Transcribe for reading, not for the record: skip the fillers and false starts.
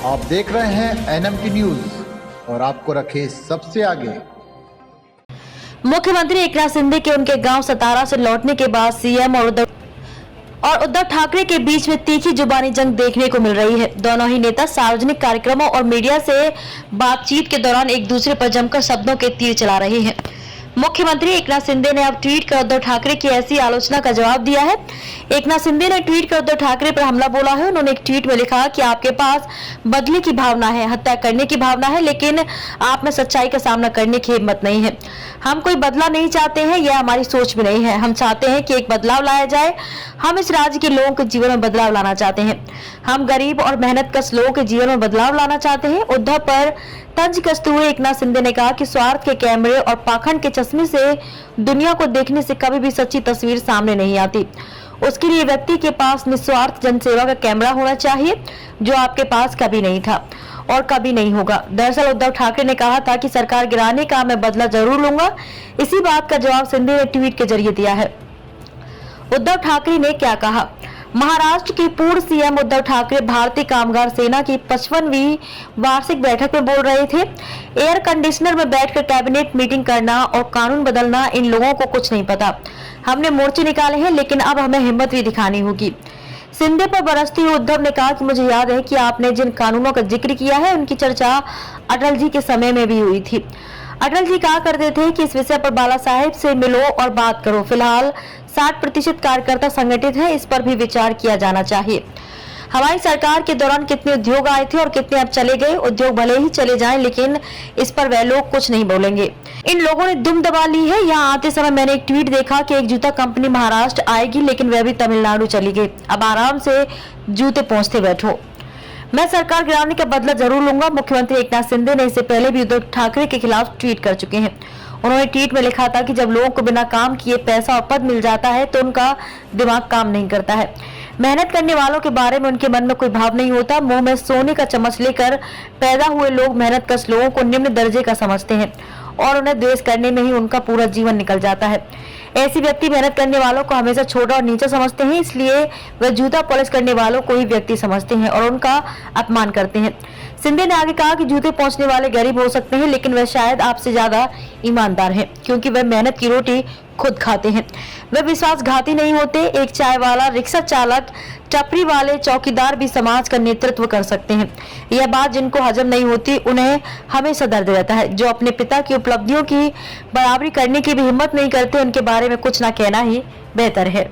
आप देख रहे हैं एनएमटी न्यूज और आपको रखे सबसे आगे। मुख्यमंत्री एकनाथ शिंदे के उनके गांव सतारा से लौटने के बाद सीएम और उद्धव ठाकरे के बीच में तीखी जुबानी जंग देखने को मिल रही है। दोनों ही नेता सार्वजनिक कार्यक्रमों और मीडिया से बातचीत के दौरान एक दूसरे पर जमकर शब्दों के तीर चला रहे हैं। मुख्यमंत्री एकनाथ शिंदे ने अब ट्वीट कर उद्धव ठाकरे की ऐसी आलोचना का जवाब दिया है। एकनाथ शिंदे ने ट्वीट कर उद्धव ठाकरे पर हमला बोला है। उन्होंने एक ट्वीट में लिखा कि आपके पास बदले की भावना है, हत्या करने की भावना है, लेकिन आप में सच्चाई का सामना करने की हिम्मत नहीं है। हम कोई बदला नहीं चाहते हैं, यह हमारी सोच में नहीं है। हम चाहते हैं कि एक बदलाव लाया जाए। हम इस राज्य के लोगों के जीवन में बदलाव लाना चाहते हैं। हम गरीब और मेहनतकश लोगों के जीवन में बदलाव लाना चाहते हैं। उद्धव पर तंज कसते हुए एकनाथ शिंदे ने कहा कि स्वार्थ के कैमरे और पाखंड के चश्मे से दुनिया को देखने से कभी भी सच्ची तस्वीर सामने नहीं आती। उसके लिए व्यक्ति के पास निस्वार्थ जनसेवा का कैमरा होना चाहिए, जो आपके पास कभी नहीं था और कभी नहीं होगा। दरअसल उद्धव ठाकरे ने कहा था कि सरकार गिराने का मैं बदला जरूर लूंगा। इसी बात का जवाब शिंदे ने ट्वीट के जरिए दिया है। उद्धव ठाकरे ने क्या कहा? महाराष्ट्र के पूर्व सीएम उद्धव ठाकरे भारतीय कामगार सेना की 55वीं वार्षिक बैठक में बोल रहे थे। एयर कंडीशनर में बैठकर कैबिनेट मीटिंग करना और कानून बदलना इन लोगों को कुछ नहीं पता। हमने मोर्चे निकाले हैं, लेकिन अब हमें हिम्मत भी दिखानी होगी। शिंदे पर बरसते हुए उद्धव ने कहा कि मुझे याद है कि आपने जिन कानूनों का जिक्र किया है उनकी चर्चा अटल जी के समय में भी हुई थी। अटल जी कहा करते थे कि इस विषय पर बाला साहेब से मिलो और बात करो। फिलहाल 60% कार्यकर्ता संगठित है, इस पर भी विचार किया जाना चाहिए। हमारी सरकार के दौरान कितने उद्योग आए थे और कितने अब चले गए। उद्योग भले ही चले जाएं, लेकिन इस पर वह लोग कुछ नहीं बोलेंगे। इन लोगों ने दुम दबा ली है। यहाँ आते समय मैंने एक ट्वीट देखा कि एक जूता कंपनी महाराष्ट्र आएगी, लेकिन वह भी तमिलनाडु चली गई। अब आराम से जूते पहुंचते बैठो। मैं सरकार गिराने का बदला जरूर लूंगा। मुख्यमंत्री एकनाथ शिंदे ने इससे पहले भी उद्धव ठाकरे के खिलाफ ट्वीट कर चुके हैं। उन्होंने ट्वीट में लिखा था कि जब लोगों को बिना काम किए पैसा और पद मिल जाता है तो उनका दिमाग काम नहीं करता है। मेहनत करने वालों के बारे में उनके मन में कोई भाव नहीं होता। मुंह में सोने का चम्मच लेकर पैदा हुए लोग मेहनतकश लोगों को निम्न दर्जे का समझते हैं और उन्हें द्वेष करने में ही उनका पूरा जीवन निकल जाता है। ऐसे व्यक्ति मेहनत करने वालों को हमेशा छोटा और नीचा समझते हैं, इसलिए वे जूता पॉलिश करने वालों को ही व्यक्ति समझते हैं और उनका अपमान करते हैं। शिंदे ने आगे कहा कि जूते पहुंचने वाले गरीब हो सकते हैं, लेकिन वे शायद आपसे ज्यादा ईमानदार हैं, क्योंकि वे मेहनत की रोटी खुद खाते हैं। वे विश्वासघाती नहीं होते। एक चाय वाला, रिक्शा चालक, टपरी वाले, चौकीदार भी समाज का नेतृत्व कर सकते हैं। यह बात जिनको हजम नहीं होती उन्हें हमेशा दर्द रहता है। जो अपने पिता की उपलब्धियों की बराबरी करने की भी हिम्मत नहीं करते, उनके बारे में कुछ ना कहना ही बेहतर है।